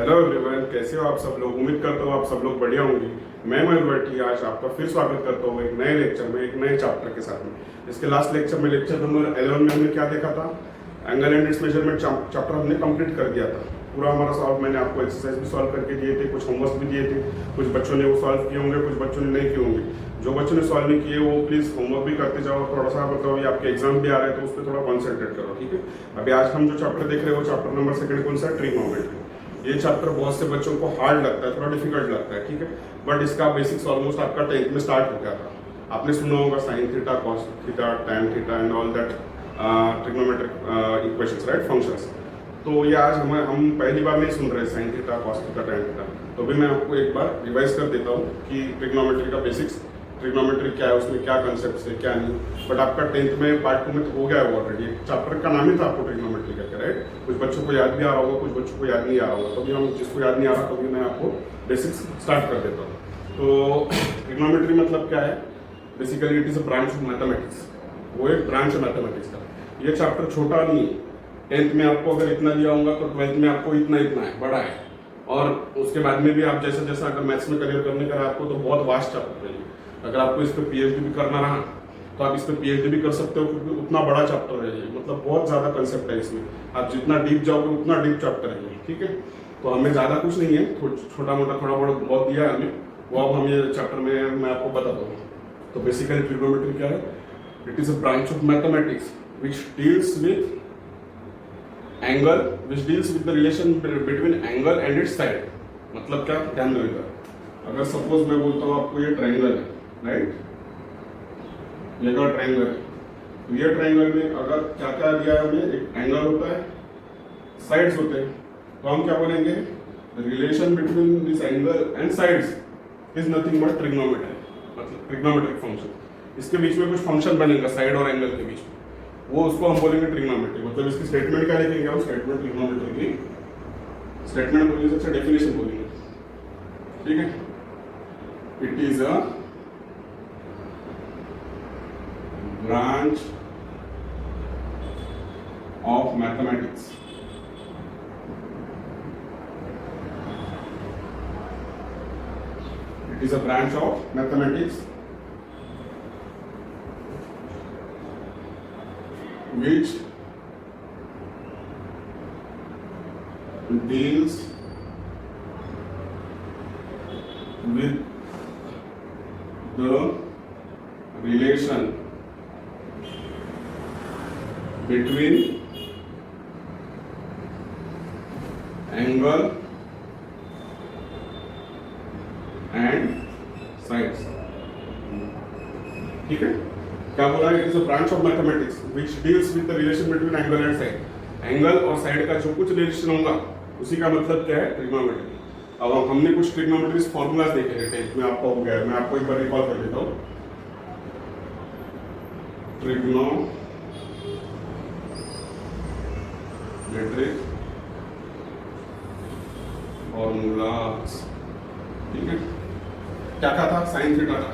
Hello everyone, कैसे हो आप सब लोग। उम्मीद करता हूँ आप सब लोग बढ़िया होंगे। मैं मयूर भट्टी आज आपका फिर स्वागत करता हूँ एक नए लेक्चर में, एक नए चैप्टर के साथ में। इसके लास्ट लेक्चर में, लेक्चर नंबर 11 में हमने क्या देखा था? Angle and it's measurement chapter हमने कंप्लीट कर दिया था पूरा हमारा सॉल्व। मैंने आपको एक्सरसाइज भी सॉल्व करके दिए थे, कुछ होमवर्क भी दिए थे। कुछ बच्चों ने वो सॉल्व किए होंगे, कुछ बच्चों ने नहीं किए होंगे। जो बच्चों ने सॉल्व नहीं किए वो प्लीज होमवर्क भी करते जाओ। थोड़ा सा मतलब आपके एग्जाम भी आ रहे हैं तो उस पर थोड़ा कॉन्सेंट्रेट करो, ठीक है। अभी आज हम जो चैप्टर देख रहे हैं वो चैप्टर नंबर 2 कौन सा? ट्रिग्नोमेट्री। ये चैप्टर बहुत से बच्चों को हार्ड लगता है, थोड़ा डिफिकल्ट लगता है, ठीक है। बट इसका बेसिक्स ऑलमोस्ट आपका 10th में स्टार्ट हो गया था। आपने सुना होगा sign theta, cos theta, tan theta and all that trigonometric equations, right, functions. तो ये आज हम पहली बार नहीं सुन रहे sign theta, cos theta, tan theta. तो भी मैं आपको एक बार रिवाइज कर देता हूँ कि ट्रिग्नोमेट्री का बेसिक्स, ट्रिग्नोमेट्री क्या है, उसमें क्या कंसेप्ट है, क्या नहीं। बट आपका 10th में पार्ट 2 में तो हो गया है ऑलरेडी। चैप्टर का नाम ही था आपको ट्रिग्नोमेट्री का, राइट। कुछ बच्चों को याद भी आ रहा होगा, कुछ बच्चों को याद नहीं आ रहा होगा। तभी हम जिसको याद नहीं आ रहा तभी मैं आपको बेसिक्स स्टार्ट कर देता हूँ। तो ट्रिग्नोमेट्री मतलब क्या है? Basically it is a branch of mathematics. वो एक ब्रांच है मैथमेटिक्स का। ये चैप्टर छोटा नहीं है। 10th में आपको अगर इतना दिया होगा तो 12th में आपको इतना इतना है, बड़ा है। और उसके बाद में भी आप जैसा जैसा अगर मैथ्स में करियर करने का है आपको, तो बहुत वास्ट चैप्टर है। अगर आपको इस पर पीएचडी भी करना रहा तो आप इस पर पीएचडी भी कर सकते हो, क्योंकि उतना बड़ा चैप्टर है ये। मतलब बहुत ज्यादा कंसेप्ट है इसमें। आप जितना डीप जाओगे उतना डीप चैप्टर है ये, ठीक है। तो हमें ज्यादा कुछ नहीं है, छोटा मोटा थोड़ा बहुत दिया है हमें, वो अब हम ये चैप्टर में मैं आपको बता दूंगा। तो बेसिकली ट्रिग्नोमेट्री क्या है? It is a branch of mathematics which deals with angle, which deals with the relation between angle and it's side. मतलब क्या? ध्यान देगा। अगर सपोज मैं बोलता हूँ आपको ये ट्रायंगल है, राइट, ये का ट्रायंगल है। तो ये ट्रायंगल में अगर क्या क्या दिया है हमें, एक एंगल होता है, साइड्स होते हैं। तो हम क्या बोलेंगे? Relation between this angle and sides is nothing but trigonometry, मतलब ट्रिग्नोमेट्रिक फंक्शन। इसके बीच में कुछ फंक्शन बनेगा साइड और एंगल के बीच में, वो उसको हम बोलेंगे ट्रिग्नोमेट्री। मतलब इसकी स्टेटमेंट क्या लिखेंगे हम? स्टेटमेंट ट्रिग्नोमेट्री की स्टेटमेंट बोलिए, अच्छा डेफिनेशन बोलेंगे, ठीक है। It is a branch of mathematics it is a branch of mathematics which deals with the relation between angle and sides, ठीक है। क्या बोला? It is a branch of mathematics which deals with the relation between angle and side. Angle और side का जो कुछ relation होगा उसी का मतलब क्या है? ट्रिग्नोमेट्री। अब हमने कुछ ट्रिग्नोमेट्री फॉर्मूलाज देखे थे 10th में, आपको हो गया। मैं आपको एक बार रिकॉल कर देता हूँ। ट्रिग्नोमेट्रिक फॉर्मूलाज, ठीक है। क्या क्या था? साइन थीटा था।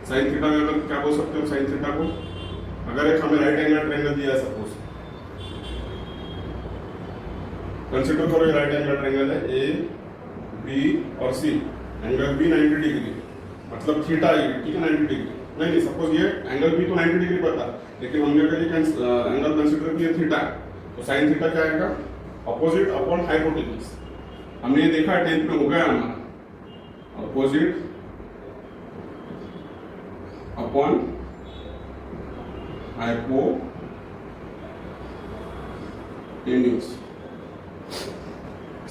साइन थीटा में अगर क्या बोल सकते हो साइन थीटा को? अगर एक हमें राइट एंगल ट्रायंगल दिया है, सपोज कंसीडर करो ये राइट एंगल ट्रायंगल है, ए बी और सी। एंगल बी 90 डिग्री, मतलब थीटा है, ठीक है, 90 डिग्री। नहीं, सपोज ये एंगल बी तो 90 डिग्री पता, लेकिन हमने अगर ये एंगल कंसीडर किया थीटा, तो साइन थीटा क्या आएगा? Opposite upon hypotenuse. हमने ये देखा 10th में हो गया हमारा, अपोजिट अपॉन हाइपोटेन्यूज।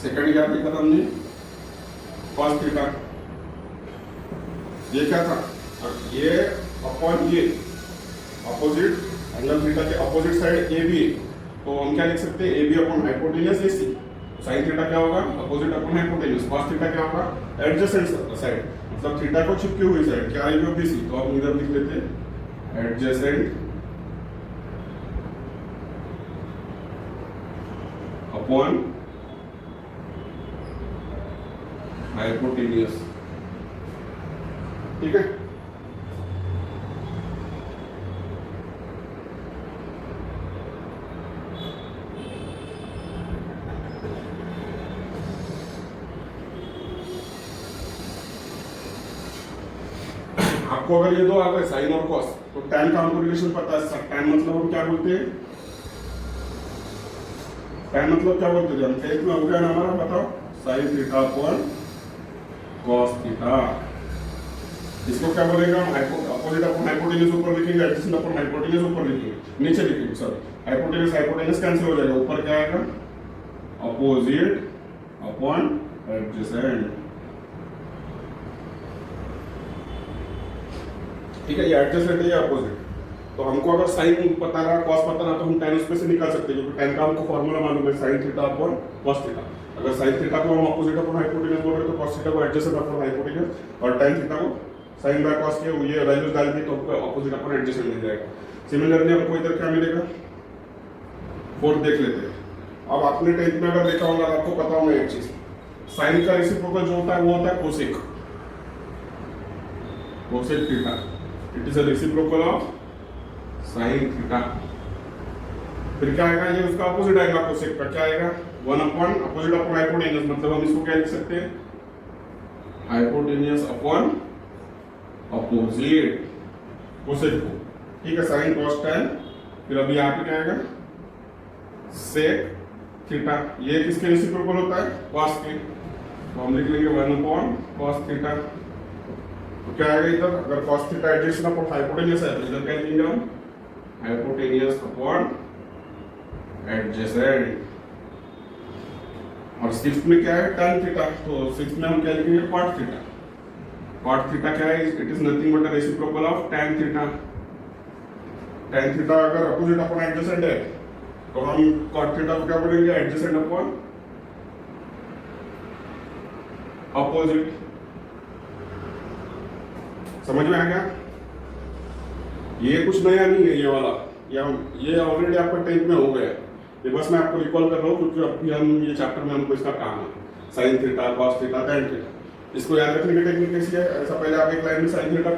सेकंड क्या देखा था हमने? Cos theta. ये क्या था? ये अपॉन ये अपोजिट एंगल थीटा के अपोजिट साइड ए बी, तो हम क्या लिख सकते हैं? A B upon hypotenuse A C. Sine theta क्या होगा? Opposite upon hypotenuse. Cos theta क्या होगा? एडजेसेंट साइड, मतलब थीटा को चिपकी हुई साइड क्या आएगी? B C. तो आप इधर लिख लेते हैं एडजेसेंट अपॉन हाइपोटेन्यूज, ठीक है। आपको अगर ये दो आ गए साइन और कॉस, तो tan का हमको रिलेशन पता है। tan मतलब हम क्या बोलते हैं, tan मतलब क्या बोलते हैं, हम टेंथ में हो गया ना हमारा, बताओ, sine theta upon cos theta. इसको क्या बोलेंगे हम, अपोजिट अपॉन हाइपोटेन्यूज ऊपर लिखेंगे, एडजेसेंट अपॉन हाइपोटेन्यूज ऊपर लिखेंगे, नीचे लिखेंगे, सॉरी हाइपोटेन्यूज हाइपोटेन्यूज कैंसिल हो जाएगा, ऊपर क्या आएगा, अपोजिट अपॉन एडजेसेंट। ठीक है, ये एडजेसेंट है, ये अपोजिट। तो हमको अगर साइन पता रहा, कॉस पता रहा, तो हम tan उसमें से निकाल सकते हैं, क्योंकि tan का हमको फॉर्मूला मालूम है, sin theta upon cos theta. अगर sin थीटा को हम अपोजिट अपॉन हाइपोटेन्यूज बोल रहे हैं, तो cos थीटा को एडजेसेंट अपॉन हाइपोटेन्यूज, और tan थीटा को sin बाय cos के ये वैल्यूज डाल दी तो आपको अपोजिट अपॉन एडजेसेंट मिल जाएगा। सिमिलरली हमको इधर क्या मिलेगा, फोर्थ देख लेते हैं। अब आपने 10th में अगर देखा होगा, आपको पता होगा एक चीज, साइन का रेसिप्रोकल जो होता है वो होता है cosec, cosec theta. It is a reciprocal of sine theta. फिर क्या आएगा, ये उसका अपोजिट आएगा, कोसेक का क्या आएगा, 1 अपॉन अपोजिट अपॉन हाइपोटेन्यूज, मतलब हम इसको क्या लिख सकते हैं, हाइपोटेन्यूज अपॉन अपोजिट कोसेक को। ठीक है, साइन कॉस टैन, फिर अभी यहाँ पे क्या आएगा, सेक थीटा। ये किसके रेसिप्रोकल होता है, कॉस के, तो हम लिख लेंगे 1 अपॉन कॉस थीटा। तो क्या आएगा इधर, अगर cos theta adjacent upon hypotenuse है, तो इधर क्या लिखेंगे हम, हाइपोटेन्यूज अपॉन एडजेसेंट। और 6th में क्या है, tan थीटा, तो 6th में हम क्या लिखेंगे, cot थीटा। cot थीटा क्या है, it is nothing but a reciprocal of tan theta. tan theta अगर अपोजिट अपॉन एडजेसेंट है, तो हम cot थीटा को क्या बोलेंगे, एडजेसेंट अपॉन अपोजिट। समझ में आ गया, ये कुछ नया नहीं है, ये वाला, ये ऑलरेडी आपका 10th में हो गया है। ये बस मैं आपको रिकॉल कर रहा हूँ, क्योंकि अभी हम ये चैप्टर में हमको इसका काम है, sign theta cos theta tan theta. इसको याद रखने की टेक्निक कैसी है, ऐसा पहले आप एक लाइन में sine theta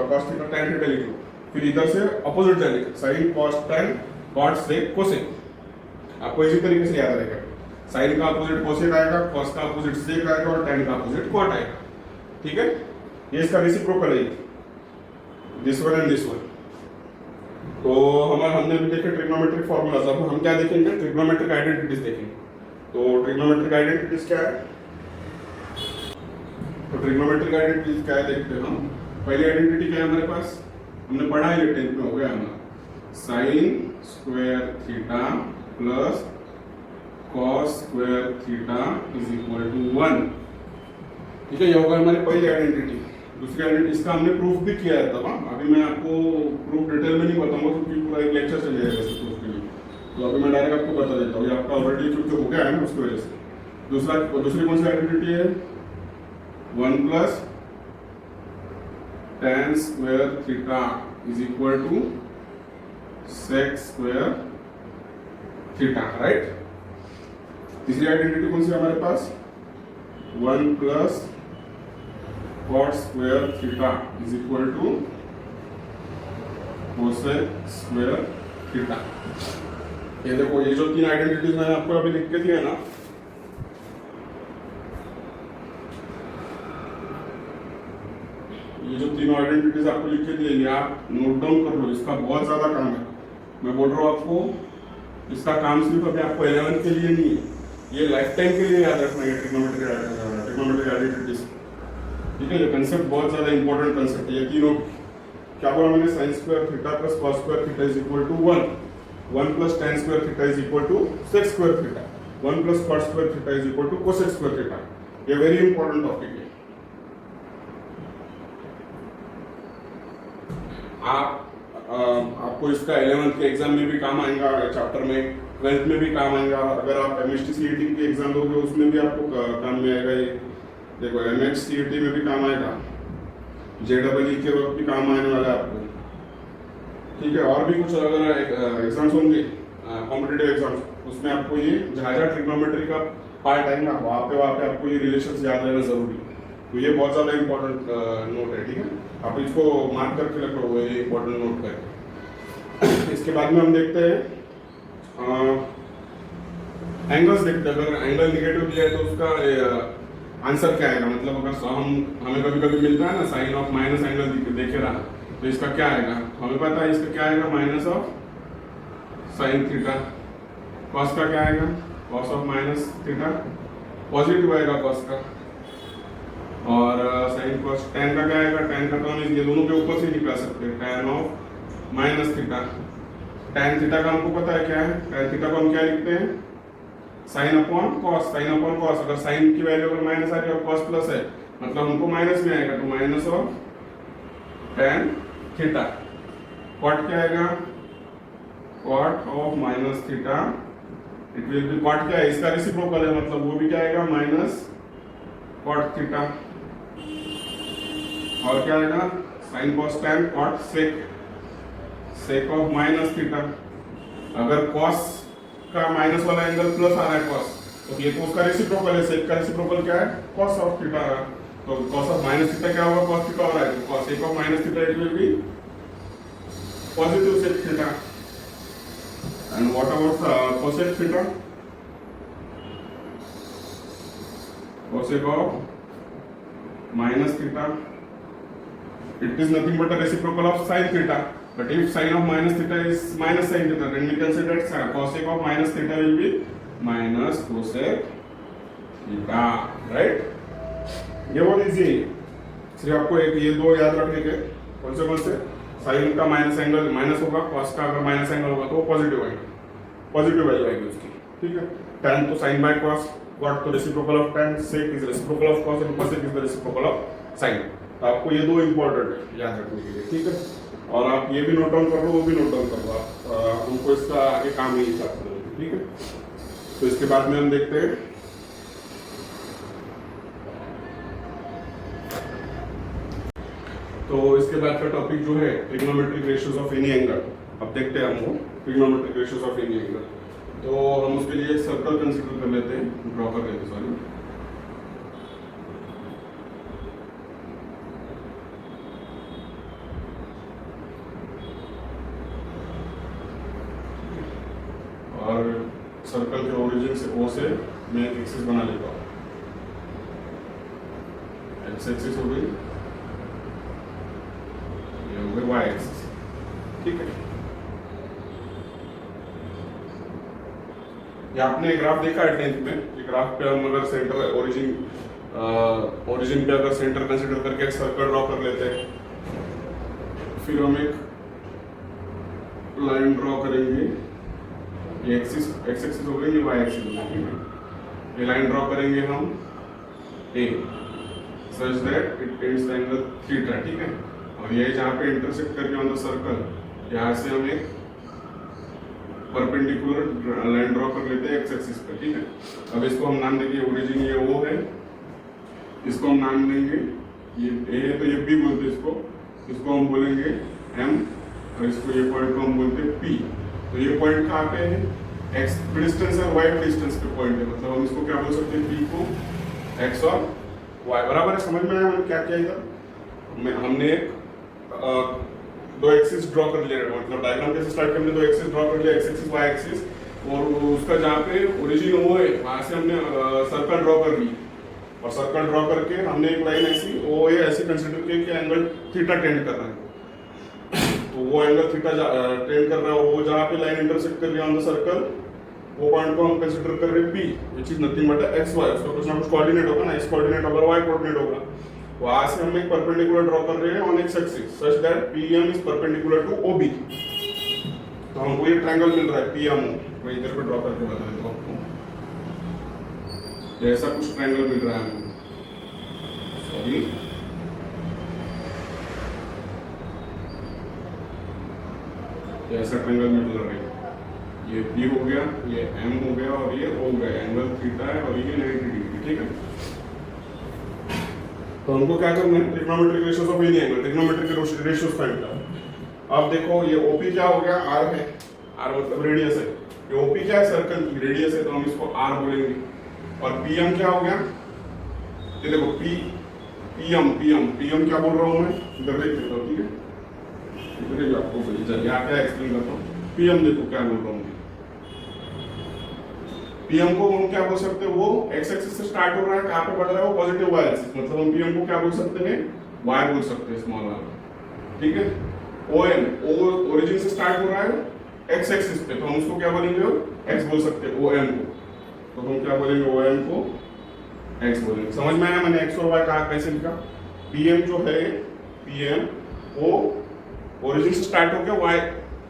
cos theta tan theta लिख लो, फिर इधर से अपोजिट जाने का, sine cos tan cot sec cosec, आपको इसी तरीके से याद रहेगा। साइन का अपोजिट कोसेक आएगा, कॉस का अपोजिट सेक आएगा, और टैन का अपोजिट कॉट आएगा। ठीक है, ये इसका रेसिप्रोकल है, this one and this one. तो हमने भी देखे ट्रिग्नोमेट्रिक फॉर्मूलाज, अब हम क्या देखेंगे, ट्रिग्नोमेट्रिक आइडेंटिटीज देखेंगे। तो ट्रिग्नोमेट्रिक आइडेंटिटीज क्या है, तो ट्रिग्नोमेट्रिक आइडेंटिटीज क्या है देखते हैं हम। पहली आइडेंटिटी क्या है हमारे पास, हमने पढ़ा है, ये 10th में हो गया हमारा, sine square theta plus cos square theta is equal to 1। ठीक है, ये होगा हमारी पहली आइडेंटिटी। दूसरी आइडेंटिटी, इसका हमने प्रूफ भी किया है तब, अभी मैं आपको प्रूफ डिटेल में नहीं बताऊंगा, क्योंकि पूरा एक लेक्चर चल जाएगा इसके प्रूफ के लिए। तो अभी मैं डायरेक्ट आपको बता देता हूँ, ये आपका ऑलरेडी क्योंकि हो गया है ना, उसकी वजह से। दूसरी कौन सी आइडेंटिटी है, 1 plus tan square theta is equal to sec square theta, right. तीसरी आइडेंटिटी कौन सी है हमारे पास, 1 plus cot square theta is equal to cosec square theta. ये देखो, ये जो 3 आइडेंटिटीज मैंने आपको अभी लिख के दिया ना, ये जो 3 आइडेंटिटीज आपको लिख के दिए, ये आप नोट डाउन कर लो, इसका बहुत ज्यादा काम है। मैं बोल रहा हूँ आपको, इसका काम सिर्फ अभी आपको 11 के लिए नहीं है, ये लाइफ टाइम के लिए याद रखना है ट्रिग्नोमेट्रिक आइडेंटिटीज। ठीक है, ये कंसेप्ट बहुत ज्यादा इंपॉर्टेंट कंसेप्ट है। ये तीनों क्या बोला मैंने, sine square theta plus cos square theta is equal to 1, 1 plus tan square theta is equal to sec square theta, 1 plus cot square theta is equal to cosec square theta. ये very important topic है। आपको इसका 11th के exam में भी काम आएगा, chapter में 12th में भी काम आएगा। अगर आप MHT CET के एग्जाम दोगे, उसमें भी आपको काम में आएगा। ये देखो, MH CET में भी काम आएगा, JEE के वक्त भी काम आने वाला है आपको। ठीक है, और भी कुछ अगर एग्जाम्स होंगे कॉम्पिटिटिव एग्जाम्स, उसमें आपको ये जहाँ जहाँ ट्रिग्नोमेट्री का पार्ट आएगा, वहाँ पे आपको ये रिलेशंस याद रहना जरूरी है। तो ये बहुत ज़्यादा इंपॉर्टेंट नोट है। ठीक है, आप इसको मार्क करके रख लो, ये इंपॉर्टेंट नोट करके। इसके बाद में हम देखते हैं एंगल्स देखते हैं। अगर एंगल निगेटिव दिया है तो उसका आंसर क्या आएगा, मतलब अगर हमें कभी कभी मिलता है ना साइन ऑफ माइनस एंगल देखे रहा, तो इसका क्या आएगा, हमें पता है इसका क्या आएगा, minus of sine theta. Cos का क्या आएगा, cos of minus theta, positive आएगा कॉस का। और साइन कॉस, टेन का क्या आएगा, टेन का तो हम ये दोनों के ऊपर से निकाल सकते हैं, ten of minus theta. Tan theta का हमको पता है क्या है, टेन थीटा को हम क्या लिखते हैं, sine upon cos, sine upon cos. अगर साइन की वैल्यू अगर माइनस आ रही है और कॉस प्लस है, मतलब हमको माइनस में आएगा, तो minus of tan theta. Cot क्या आएगा, cot of minus theta, it will be, cot क्या है, इसका रेसिप्रोकल है, मतलब वो भी क्या आएगा, माइनस कॉट थीटा। और क्या आएगा, sine cos tan cot sec, sec of minus theta. अगर कॉस का माइनस वाला एंगल प्लस आ रहा है कॉस, तो ये तो उसका रेसिप्रोकल है, सेक का रेसिप्रोकल क्या है, कॉस ऑफ थीटा। तो कॉस ऑफ माइनस थीटा क्या होगा, कॉस थीटा हो रहा है, तो cos sec of minus theta it will be positive sec theta. And what about cosec theta, cosec of minus theta, it is nothing but a reciprocal of sin theta. But if sin of minus theta is minus sin theta, then we can say that cosec of minus theta will be minus cosec theta, right? ये बहुत easy है, सिर्फ आपको एक ये दो याद रखने के। कौन से साइन का माइनस एंगल माइनस होगा, कॉस का अगर माइनस एंगल होगा तो वो पॉजिटिव आएगा, पॉजिटिव वैल्यू आएगी उसकी, ठीक है। tan तो sin बाय cos, cot तो reciprocal of tan, sec is reciprocal of cos and cosec is the reciprocal of sin। तो आपको ये दो इंपॉर्टेंट है याद रखने के लिए, ठीक है। और आप ये भी नोट डाउन कर लो, वो भी नोट डाउन कर लो, आप हमको इसका आगे काम यही चाहते हैं, ठीक है। तो इसके बाद में हम देखते हैं तो इसके बाद का टॉपिक जो है trigonometric ratios of any angle. अब देखते हैं हम वो trigonometric ratios of any angle. तो हम उसके लिए एक सर्कल कंसीडर कर लेते हैं, ड्रॉ कर लेते हैं, सॉरी। और सर्कल के ओरिजिन से ओ से मैं एक एक्सिस बना लेता हूँ, एक्स एक्सिस हो गई, ये हो गई वाई एक्सिस, ठीक है। ये आपने ग्राफ देखा है 10th में, ये ग्राफ पे हम अगर सेंटर ओरिजिन पे अगर सेंटर कंसीडर करके एक सर्कल ड्रॉ कर लेते हैं, फिर हम एक लाइन ड्रॉ करेंगे, ये एक्सिस एक्स एक्सिस हो गई, ये वाई एक्सिस हो गई, ठीक है। ये लाइन ड्रॉ करेंगे हम a such that it ends angle theta, ठीक है। और ये जहाँ पे इंटरसेक्ट करके ऑन द सर्कल, यहाँ से हम एक परपेंडिकुलर लाइन ड्रॉ कर लेते हैं एक्स एक्सिस पर, ठीक है। अब इसको हम नाम देंगे ओरिजिन, ये ओ है, इसको हम नाम देंगे, ये ए है तो ये बी बोलते हैं इसको हम बोलेंगे एम, और इसको ये पॉइंट को हम बोलते हैं पी। तो ये पॉइंट कहाँ पे है, एक्स डिस्टेंस और वाई डिस्टेंस पे पॉइंट है, मतलब हम इसको क्या बोल सकते हैं, पी को एक्स और वाई बराबर है। समझ में आया हमने क्या किया इधर, हमने एक दो एक्सिस ड्रॉ कर लिया, मतलब डायग्राम कैसे स्टार्ट करने, दो एक्सिस ड्रॉ कर लिया, एक्स एक्सिस वाई एक्सिस, और उसका जहाँ पे ओरिजिन ओ है वहाँ से हमने सर्कल ड्रॉ कर ली, और सर्कल ड्रॉ करके हमने एक लाइन ऐसी ओ ए ऐसी कंसिडर किया कि एंगल थीटा टेंड कर रहा है, तो वो एंगल थीटा टेंड कर रहा है, वो जहाँ पे लाइन इंटरसेक्ट कर रही है ऑन द सर्कल, वो पॉइंट को हम कंसीडर कर रहे हैं P, which is nothing but X Y. उसका कुछ ना कुछ कोऑर्डिनेट होगा ना, एक्स कोऑर्डिनेट होगा, वाई कोऑर्डिनेट होगा। वहां से हम एक परपेंडिकुलर ड्रॉ कर रहे हैं on X axis such that PM is perpendicular to OB. तो हमको ये ट्रायंगल मिल रहा है पीएम, मैं इधर पे ड्रॉ करके बता देता हूं आपको, ऐसा कुछ ट्रायंगल मिल रहा है हमको, सॉरी ऐसा ट्रायंगल मिल रहा है, ये पी हो गया, ये एम हो गया, और ये हो गया, एंगल थीटा है, और ये 90 डिग्री, ठीक है। तो हमको क्या करना है, trigonometric ratios of any angle, trigonometric ratios find करना। अब देखो ये ओपी क्या हो गया, आर है, आर मतलब रेडियस है, ये ओपी क्या है, सर्कल की रेडियस है, तो हम इसको आर बोलेंगे। और पीएम क्या हो गया, ये देखो पी पीएम पीएम पीएम क्या बोल रहा हूँ मैं, इधर देख लेता हूँ, ठीक है, इधर ही आपको यहाँ क्या एक्सप्लेन करता हूँ। पीएम देखो क्या बोल रहा हूँ, पीएम को हम क्या बोल सकते हैं, वो एक्स एक्सिस से स्टार्ट हो रहा है, कहाँ पे बढ़ रहा है वो पॉजिटिव वाई एक्सिस, मतलब हम पीएम को क्या बोल सकते हैं, वाई बोल सकते हैं स्मॉल वाला, ठीक है। ओएम ओरिजिन से स्टार्ट हो रहा है एक्स एक्सिस पे, तो हम उसको क्या बोलेंगे, एक्स बोल सकते हैं ओएम को, तो हम क्या बोलेंगे ओएम को एक्स बोलेंगे। समझ में आया मैंने एक्स और वाई कहा कैसे लिखा। पीएम जो है, पीएम वो ओरिजिन से स्टार्ट हो गया, वाई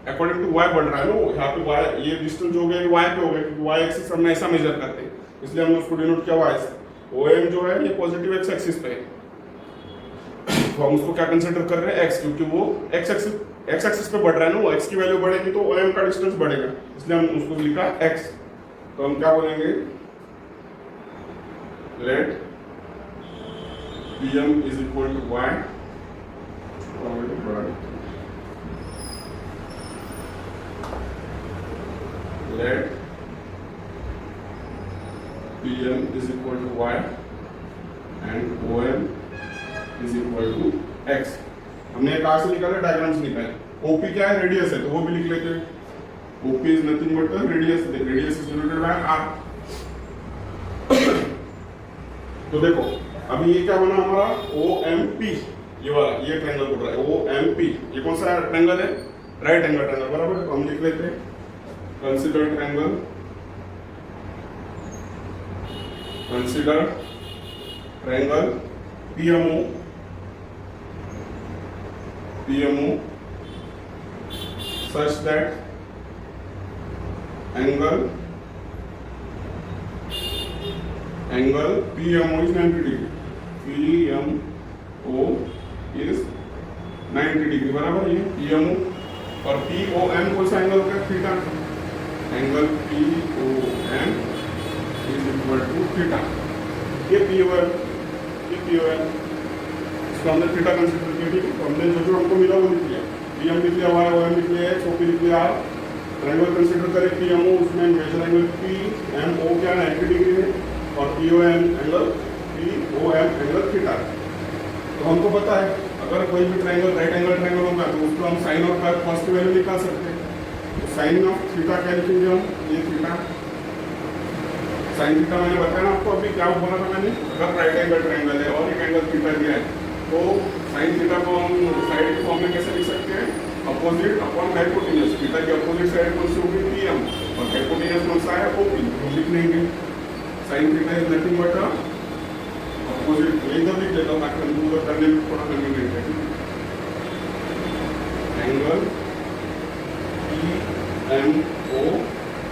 अकॉर्डिंग टू वाई बढ़ रहा है ना, यहाँ पे वाई ये डिस्टेंस जो हो गया वाई पे हो गया, क्योंकि वाई एक्सिस हमने ऐसा मेजर करते हैं, इसलिए हमने उसको डिनोट किया वाई से। ओएम जो है ये पॉजिटिव एक्स एक्सिस पे है, तो हम उसको क्या कंसीडर कर रहे हैं, एक्स, क्योंकि वो एक्स एक्सिस पे बढ़ रहा है ना, वो एक्स की वैल्यू बढ़ेगी तो ओएम का डिस्टेंस बढ़ेगा, इसलिए हम उसको लिखा एक्स। तो हम क्या बोलेंगे, let PM is equal to Y, let Pm is equal to y and OM is equal to x। हमने कहाँ से निकाला, डायग्राम से निकाले। OP क्या है, रेडियस है, तो वो भी लिख लेते हैं। OP is nothing but the radius, the radius is denoted by r। तो देखो अभी ये क्या बना हमारा OMP, ये वाला, ये ट्रायंगल बोल रहा है OMP, ये कौन सा ट्रायंगल है, राइट एंगल ट्रायंगल, बराबर। तो हम लिख लेते हैं consider triangle, consider triangle PMO, PMO such that angle PMO is 90 degree, PMO is 90 degree, बराबर। ये PMO और POM कौन सा एंगल होगा, theta, angle POM is equal to theta. ये POM, इसको हमने थीटा कंसीडर किया, ठीक है। तो हमने जो हमको मिला वो लिख लिया, PM लिख लिया, वाई OM लिख लिया, OP लिख लिया। ट्रायंगल कंसीडर करें PMO, उसमें मेजर एंगल PMO क्या 90 डिग्री है और POM एंगल थीटा। तो हमको पता है अगर कोई भी ट्रायंगल राइट एंगल ट्रायंगल होगा तो उसको हम साइन और कॉस की वैल्यू निकाल सकते हैं। तो साइन ऑफ थीटा क्या लिखेंगे हम, ये थीटा, साइन थीटा मैंने बताया ना आपको अभी, क्या बोला था मैंने, अगर राइट एंगल ट्रायंगल है और एक एंगल थीटा दिया है तो साइन थीटा को हम साइड के फॉर्म में कैसे लिख सकते हैं, अपोजिट अपॉन हाइपोटेन्यूज। थीटा की अपोजिट साइड कौन सी होगी, PM, और हाइपोटेन्यूज कौन सा है, OP। तो लिख लेंगे sign theta is nothing but opposite, एकदम लिख लेता हूँ ताकि हम लोग करने में थोड़ा कन्वीनियंट है। Angle PMO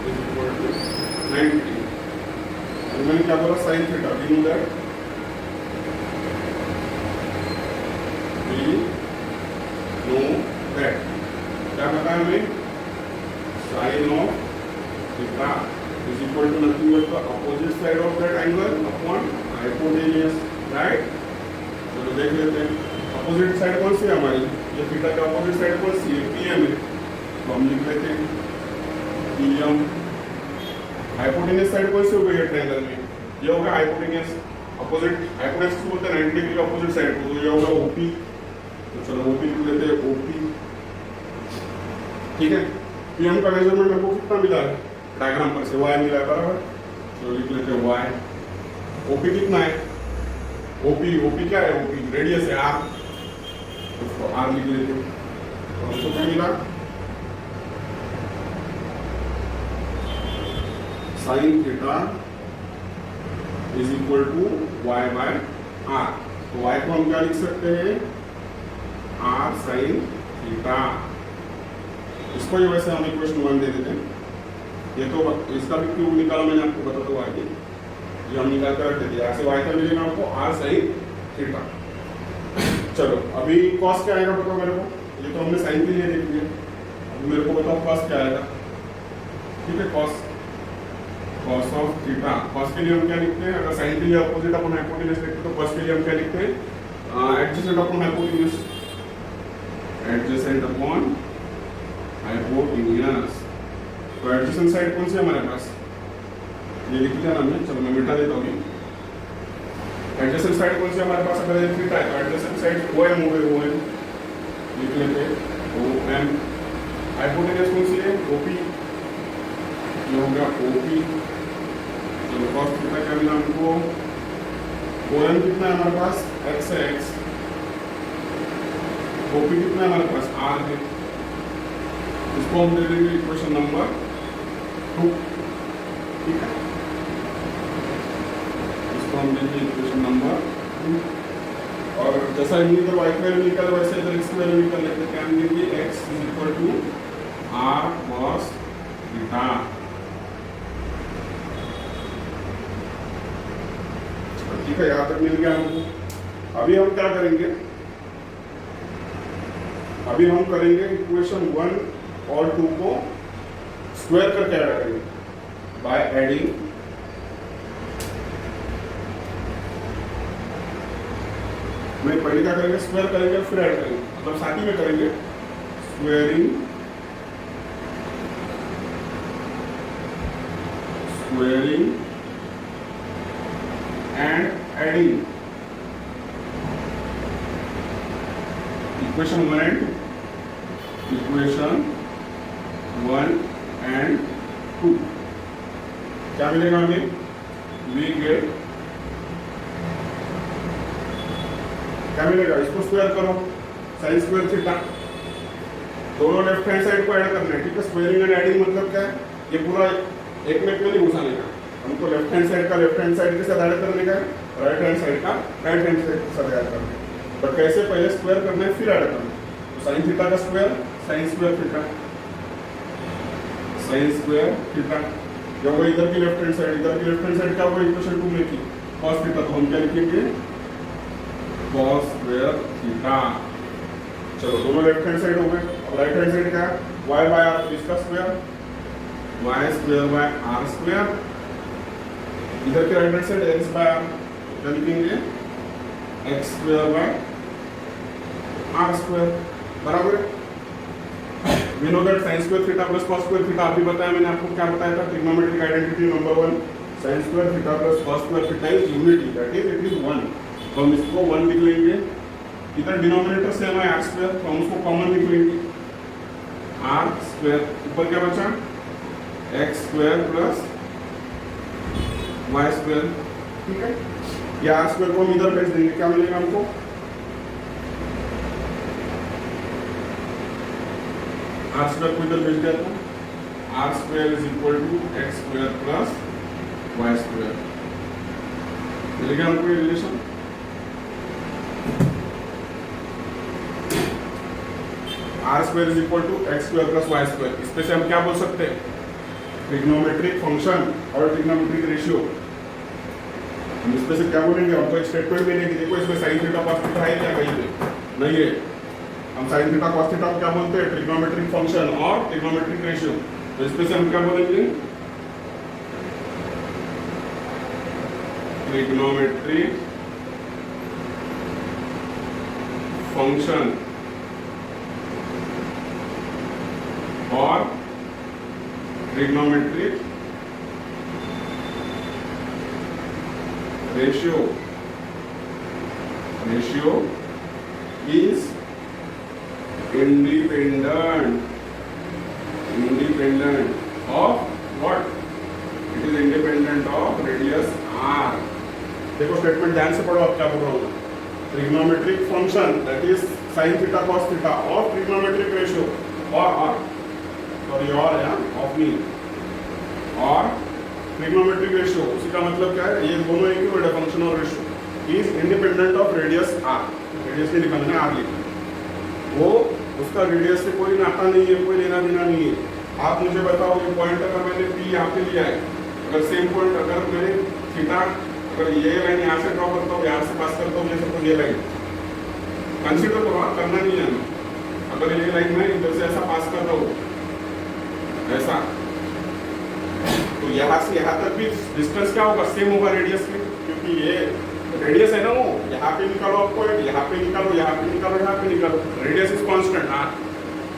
is equal to 90। मैंने क्या बोला, sine theta, we know that, क्या पता है हमें, sine of theta is equal to nothing but the opposite side of that angle upon hypotenuse, right. चलो देख लेते हैं अपोजिट साइड कौन सी है हमारी, ये थीटा का अपोजिट साइड कौन सी है, PM है। तो हम लिख लेते हैं PM। हाइपोटेन्यूज साइड कौन सी हो गई है ट्रायंगल में, ये होगा हाइपोटेन्यूज, अपोजिट हाइपोटेन्यूज को बोलते हैं 90 डिग्री का अपोजिट साइड को, तो ये होगा OP। तो चलो OP लिख लेते हैं, OP, ठीक है। PM का मेजरमेंट हमको कितना मिला है, डायग्राम पर से y मिला है, बराबर। तो लिख लेते हैं y। OP कितना है, OP क्या है, OP रेडियस है r, उसको r लिख लेते हैं। तो हमको क्या मिला, sine theta is equal to y by r। तो y को हम क्या लिख सकते हैं, r साइन थीटा। इसको ही वैसे हम इक्वेशन 1 दे देते हैं। ये तो इसका भी क्यूब निकाला मैंने आपको बता दो आगे, ये हम निकाल कर रख देते हैं। ऐसे y का मिलेगा आपको r साइन थीटा। चलो अभी कॉस क्या आएगा बताओ मेरे को, ये तो हमने साइन के लिए देख लिया, अभी मेरे को बताओ कॉस क्या आएगा, ठीक है। कॉस ऑफ थीटा, कॉस के लिए हम क्या लिखते हैं, अगर साइन के लिए अपोजिट अपॉन हाइपोटेन्यूज लिखते हैं तो कॉस के लिए हम क्या लिखते हैं, adjacent upon hypotenuse, adjacent upon hypotenuse. तो एडजेसेंट साइड कौन सी है हमारे पास, ये लिख लिया ना हमने, चलो मैं मिटा देता हूँ। एडजेसेंट साइड कौन सी हमारे पास, अगर ये थीटा है तो एडजेसेंट साइड OM हो गई, OM लिख लेते हैं, OM। हाइपोटेन्यूज कौन सी है, OP, ये हो गया OP। cos थीटा क्या मिला हमको, कोलन कितना है हमारे पास, x है x, OP कितना है हमारे पास, r है। इसको हम दे देंगे इक्वेशन नंबर 2, ठीक है, इसको हम देंगे इक्वेशन नंबर 2। और जैसा इधर y की वैल्यू निकल वैसे इधर x की वैल्यू निकल लेते, क्या मिलेगी, x is equal to r cos theta. ठीक है, यहाँ तक मिल गया हमको। अभी हम क्या करेंगे, अभी हम करेंगे इक्वेशन 1 और 2 को स्क्वायर करके ऐड करेंगे बाय एडिंग में। पहले क्या करेंगे, स्क्वायर करेंगे फिर ऐड करेंगे, मतलब साथ ही में करेंगे squaring, squaring and adding equation 1 and 2, equation 1 and 2 क्या मिलेगा हमें, वी गेट, क्या मिलेगा, इसको स्क्वायर करो, साइन स्क्वायर थीटा, दोनों लेफ्ट हैंड साइड को ऐड करना है, ठीक है। स्क्वायरिंग एंड एडिंग मतलब क्या है, ये पूरा एक में क्यों नहीं घुसाने का, हमको लेफ्ट हैंड साइड का लेफ्ट हैंड साइड के साथ ऐड करने का, राइट हैंड साइड का राइट हैंड साइड के साथ ऐड करना है। बट कैसे, पहले स्क्वायर करना है फिर ऐड करना है। तो साइन थीटा का square, sign square theta, sign square theta, जब वो इधर की लेफ्ट हैंड साइड, इधर की लेफ्ट हैंड साइड क्या होगा, इक्वेशन 2 में की cos थीटा, तो हम क्या लिखेंगे, cos स्क्वायर थीटा। चलो दोनों लेफ्ट हैंड साइड हो गए, अब राइट हैंड साइड क्या है, y बाय r, इसका square, y square by r square, इधर के right hand side x by r, क्या लिखेंगे, x square by r square, बराबर है। We know that sin square theta plus cos square theta, अभी बताया मैंने आपको, क्या बताया था, trigonometric identity number 1, sin square theta plus cos square theta is unity, that is it is 1। तो हम इसको 1 लिख लेंगे, इधर डिनोमिनेटर सेम है r स्क्वायर, तो हम उसको कॉमन लिख लेंगे, r स्क्वायर, ऊपर क्या बचा, x square plus y square, ठीक है। ये r स्क्वायर को हम इधर भेज देंगे, क्या मिलेगा हमको, r स्क्वायर को इधर भेज दिया तो r square is equal to x square plus y square, मिल गया हमको ये relation. r square is equal to x square plus y square, इस पे से हम क्या बोल सकते हैं, ट्रिग्नोमेट्रिक फंक्शन और ट्रिग्नोमेट्रिक रेशियो। हम इस पे से क्या बोलेंगे, हम तो स्टेटमेंट देंगे कि देखो इसमें साइन थीटा कॉस थीटा है क्या, कहीं पे नहीं है। हम साइन थीटा कॉस थीटा को क्या बोलते हैं, ट्रिग्नोमेट्रिक फंक्शन और ट्रिग्नोमेट्रिक रेशियो। तो इस पे से हम क्या बोलेंगे, ट्रिग्नोमेट्रिक फंक्शन और trigonometric ratio. Ratio is independent of what, it is independent of radius r। देखो स्टेटमेंट ध्यान से पढ़ो, आप क्या बोल रहा हूँ, trigonometric function that is sine theta cos theta और ट्रिग्नोमेट्रिक रेशियो और सॉरी और ऑफ मी और ट्रिग्नोमेट्रिक रेशियो, उसी का मतलब क्या है, ये दोनों एक ही वर्ड है, फंक्शन और ratio, is independent of radius r। Radius नहीं लिखा मैंने, r लिखा, वो उसका रेडियस से कोई नाता नहीं है, कोई लेना देना नहीं है। आप मुझे बताओ, ये पॉइंट अगर मैंने P यहाँ पे लिया है, अगर सेम पॉइंट अगर मैंने थीटा, अगर ये लाइन यहाँ से ड्रॉ करता हूँ, यहाँ से पास करता हूँ, जैसे तो ये लाइन कंसीडर करो, करना नहीं है। अगर ये लाइन मैं इधर से ऐसा पास कर रहा हूँ ऐसा, तो यहाँ से यहाँ तक भी डिस्टेंस क्या होगा, सेम होगा रेडियस में, क्योंकि ये रेडियस है ना, वो यहाँ पे निकालो आपको, यहाँ पे निकालो, यहाँ पे निकालो, यहाँ पे निकालो, रेडियस इज कांस्टेंट,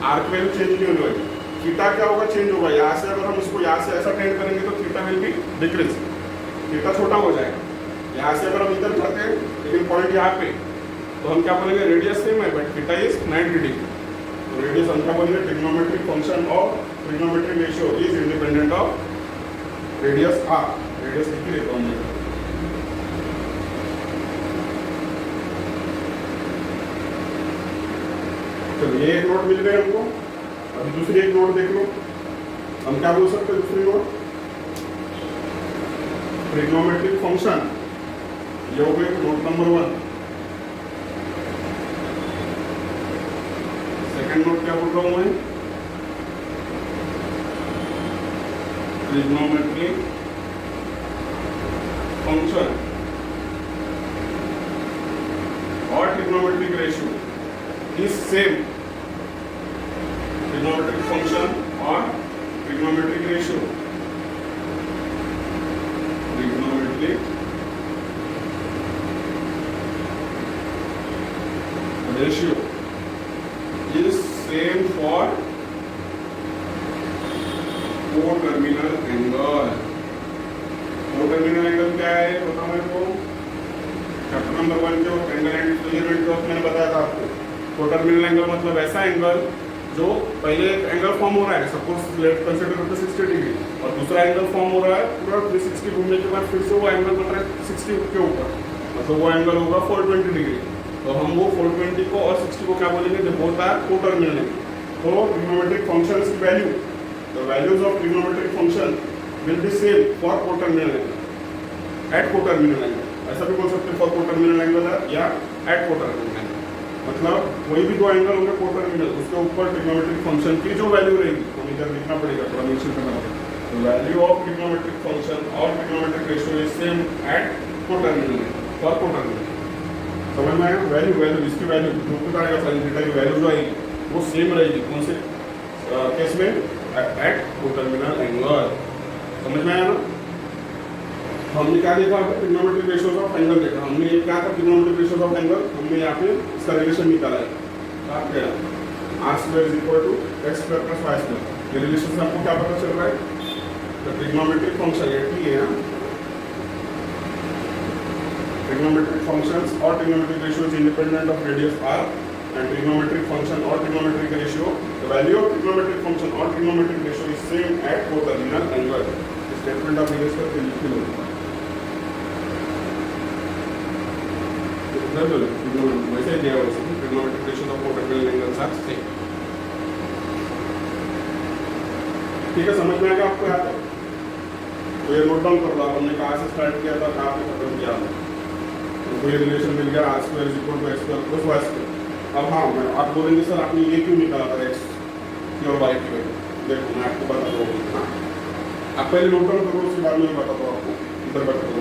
आर की वैल्यू चेंज नहीं होगी। थीटा क्या होगा, चेंज होगा। यहाँ से अगर हम इसको यहाँ से ऐसा टेंड करेंगे तो theta will be decrease, theta छोटा हो जाएगा। यहाँ से अगर हम इधर जाते हैं लेकिन पॉइंट यहाँ पे, तो हम क्या बोलेंगे, रेडियस सेम है बट थीटा इज 90 डिग्री। तो रेडियस हम क्या बोलेंगे, ट्रिग्नोमेट्रिक फंक्शन और trigonometric ratio is independent of radius R. Radius लिख लेता हूँ मैं। चलो ये एक नोट मिल गए हमको। अभी दूसरी एक नोट देख लो, हम क्या बोल सकते हैं दूसरी नोट? ट्रिग्नोमेट्रिक फंक्शन, ये हो गई नोट नंबर 1। सेकंड नोट क्या बोल रहा हूं मैं? ट्रिग्नोमेट्रिक फंक्शन और trigonometric ratio is same. Trigonometric function और trigonometric ratio, trigonometric ratio is same for coterminal angle. Coterminal angle क्या है बताओ मेरे को? चैप्टर नंबर 1 जो एंगल एंड मेजरमेंट मैंने बताया था आपको। कोटर्मिनल एंगल मतलब ऐसा एंगल जो पहले एक एंगल फॉर्म हो रहा है, सपोज लेट कंसीडर करते 60 डिग्री, और दूसरा एंगल फॉर्म हो रहा है पूरा 360 घूमने के बाद फिर से वो एंगल बन रहा है 60 के ऊपर, मतलब वो एंगल होगा 420 डिग्री। तो हम वो 420 को और 60 को क्या बोलेंगे? जब होता है कोटर्मिनल एंगल। तो ट्रिग्नोमेट्रिक फंक्शंस की value, the values of trigonometric function will be same for coterminal angle, at coterminal angle. ऐसा भी बोल सकते हैं फॉर कोटर्मिनल एंगल या एट कोटर्मिनल एंगल। मतलब कोई भी दो एंगल होंगे कोटर्मिनल, उसके ऊपर ट्रिग्नोमेट्रिक फंक्शन की जो वैल्यू रहेगी तो इधर लिखना पड़ेगा, थोड़ा मेंशन करना पड़ेगा। तो वैल्यू ऑफ ट्रिग्नोमेट्रिक फंक्शन और trigonometric ratio is same at coterminal for coterminal. समझ में आया? वैल्यू वैल्यू इसकी वैल्यू जो कुछ आएगा साइन थीटा की वैल्यू जो आएगी वो सेम रहेगी। कौन से केस में? At coterminal angle. समझ में आया ना? हमने क्या देखा? ट्रिग्नोमेट्रिक रेशियोज ऑफ एंगल देखा हमने। ये क्या था? ट्रिग्नोमेट्रिक रेशियोज ऑफ एंगल हमने यहाँ पे इसका रिलेशन निकाला है। क्या r² is equal to x² plus y²। ये रिलेशन से आपको क्या पता चल रहा है? तो ट्रिग्नोमेट्रिक फंक्शन ये ठीक है, ट्रिग्नोमेट्रिक फंक्शंस और trigonometric ratio is independent of radius r, and trigonometric function और trigonometric ratio, the value of trigonometric function और trigonometric ratio is same at coterminal angle. Statement of radius का लिख लो। वैसे दिया वैसे trigonometric ratio of coterminal angles are same. ठीक है, समझ में आएगा आपको यहाँ तक? तो ये नोट डाउन कर लो। हमने कहाँ से स्टार्ट किया था, कहाँ पे खत्म किया था। तो ये रिलेशन मिल गया r² is equal to x² plus y²। अब हाँ, मैं आप बोलेंगे सर आपने ये क्यों निकाला था x की और y की वैल्यू? देखो मैं आपको बता दूँ। आप पहले नोट डाउन करो, उसके बाद में बताता हूँ आपको। इधर बता दो।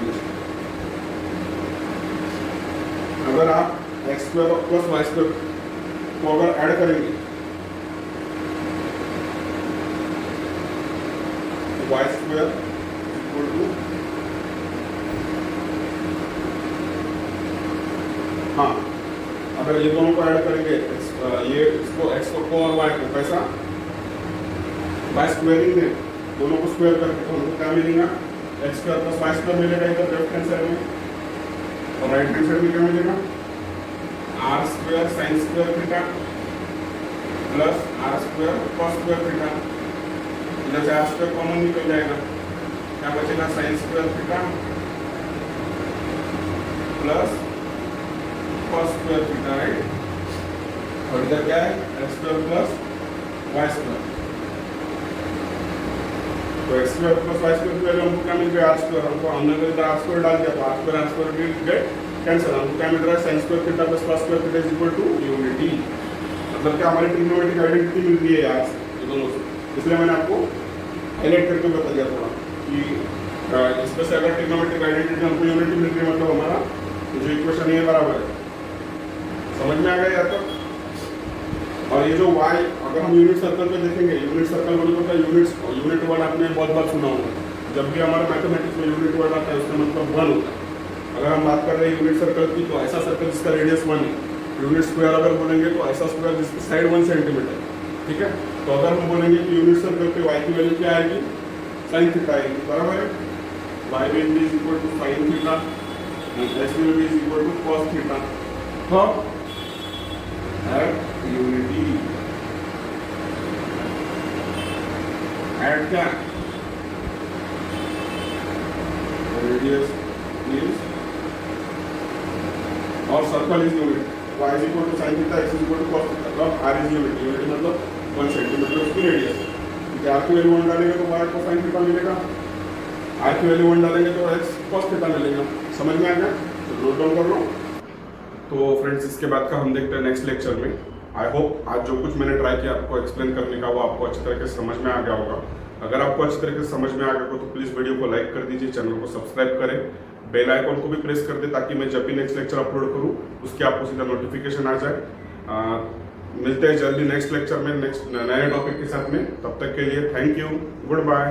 अगर आप x² प्लस y² को अगर ऐड करेंगे y² इक्वल टू, हाँ अगर ये दोनों को ऐड करेंगे ये इसको x को और y को कैसा बाय स्क्वायरिंग में दोनों को स्क्वायर करके तो हमको क्या मिलेगा? x² प्लस y² मिलेगा इधर लेफ्ट हैंड साइड में, और राइट हैंड साइड में क्या मिलेगा? r² sin square theta plus r² cos square theta. इधर से r² कॉमन निकल जाएगा, क्या बचेगा? sin square theta plus cos square theta, right. और इधर क्या है? x² plus y²। तो x² प्लस y² की वैल्यू हमको क्या मिल गया? r²। हमने अगर इधर r² डाल दिया तो r² विल गेट कैंसिल। हमको क्या मिल रहा है? sin square theta plus cos square theta is equal to unity. मतलब क्या हमारी ट्रिग्नोमेट्रिक आइडेंटिटी मिल रही है यहाँ से, ये दोनों से। इसलिए मैंने आपको हाईलाइट करके बता दिया थोड़ा कि इसमें से अगर ट्रिग्नोमेट्रिक आइडेंटिटी हमको यूनिटी मिल रही है मतलब हमारा जो इक्वेशन है बराबर है। समझ में आ गया यहाँ तक? और ये जो y अगर हम यूनिट सर्कल पे देखेंगे, यूनिट सर्कल मतलब यूनिट वर्ड आपने बहुत बार सुना होगा। जब भी हमारे मैथमेटिक्स में यूनिट वर्ड आता है उसका मतलब 1 होता है। अगर हम बात कर रहे हैं यूनिट सर्कल की तो ऐसा सर्कल जिसका रेडियस 1 है। यूनिट स्क्वायर अगर बोलेंगे तो ऐसा स्क्वायर जिसकी साइड 1 सेंटीमीटर, ठीक है। तो अगर हम बोलेंगे कि यूनिट सर्कल पे y की वैल्यू क्या आएगी? sin थीटा आएगी, बराबर है। y will be equal to sin theta and x will be equal to cos theta. तो एट यूनिटी एट क्या? रेडियस इज और circle is unit, y is equal to sin theta, x is equal to cos theta. तो अब r is unit, unit मतलब 1 centimetre उसकी radius है। r की value 1 डालेंगे तो y को sin थीटा मिलेगा, r की वैल्यू 1 डालेंगे तो x cos थीटा मिलेगा। समझ में आ गया? तो नोट डाउन कर लो। तो फ्रेंड्स इसके बाद का हम देखते हैं नेक्स्ट लेक्चर में। आई होप आज जो कुछ मैंने ट्राई किया आपको एक्सप्लेन करने का वो आपको अच्छी तरीके से समझ में आ गया होगा। अगर आपको अच्छी तरीके से समझ में आ गया हो तो प्लीज़ वीडियो को लाइक कर दीजिए, चैनल को सब्सक्राइब करें, बेल आइकॉन को भी प्रेस कर दे ताकि मैं जब भी नेक्स्ट लेक्चर अपलोड करूँ उसकी आपको सीधा नोटिफिकेशन आ जाए। मिलते हैं जल्दी नेक्स्ट लेक्चर में नेक्स्ट नए टॉपिक के साथ में। तब तक के लिए थैंक यू, गुड बाय।